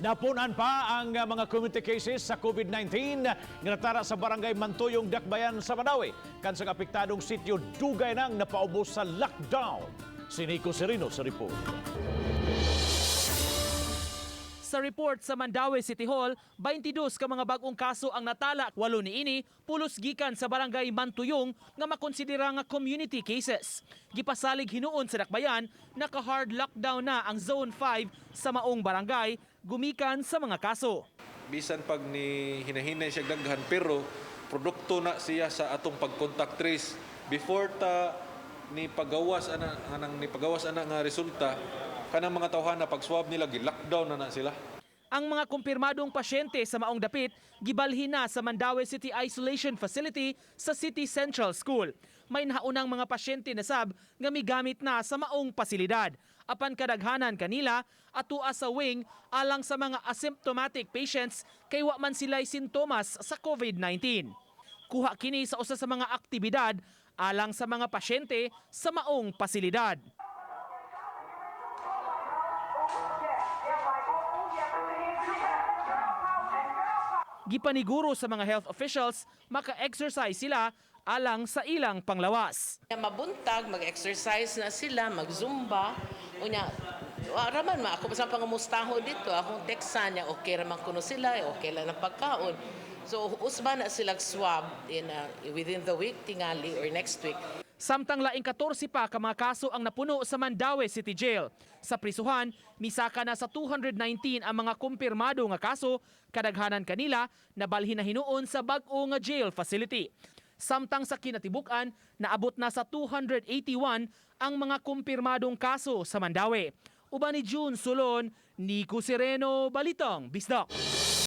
Napunan pa ang mga community cases sa COVID-19 nga natara sa Barangay Mantuyong, Dakbayan sa Mandaue. Kansang apektadong sityo dugay nang napaubos sa lockdown. Si Nico Serino sa report. Sa report sa Mandaue City Hall, 22 ka mga bagong kaso ang natala. 8 niini pulos gikan sa Barangay Mantuyong nga makonsidera nga community cases. Gipasalig hinuon sa Dakbayan, naka-hard lockdown na ang Zone 5 sa maong barangay gumikan sa mga kaso. Bisan pag ni hinahinay siya daghan pero produkto na siya sa atong pag-contact trace before ta ni pagawas ana nga resulta kanang mga tawhana pag swab nila gi-lockdown na sila. Ang mga kumpirmadong pasyente sa maong dapit gibalhin na sa Mandaue City Isolation Facility sa City Central School. May nahaunang mga pasyente na sab nga migamit na sa maong pasilidad. Apan kadaghanan kanila atua sa wing alang sa mga asymptomatic patients kay wa man sila'y sintomas sa COVID-19. Kuha kini sa usa sa mga aktibidad alang sa mga pasyente sa maong pasilidad. Gipaniguro sa mga health officials, maka-exercise sila alang sa ilang panglawas. Mabuntag, mag-exercise na sila, mag-zumba. Unya, raman ma, ako sa pangamustaho dito, akong teksan niya, okay raman kuno sila, okay lang ang pagkaon. So, usba na silang swab within the week, tingali, or next week. Samtang laing 14 pa ka mga kaso ang napuno sa Mandaue City Jail. Sa prisuhan, misaka na sa 219 ang mga kumpirmado nga kaso, kadaghanan kanila nabalhin na hinuon sa bag-o nga jail facility. Samtang sa kinatibuk-an, naabot na sa 281 ang mga kumpirmadong kaso sa Mandaue. Uban ni June Sulon, Nico Sereno, Balitang Bisdak.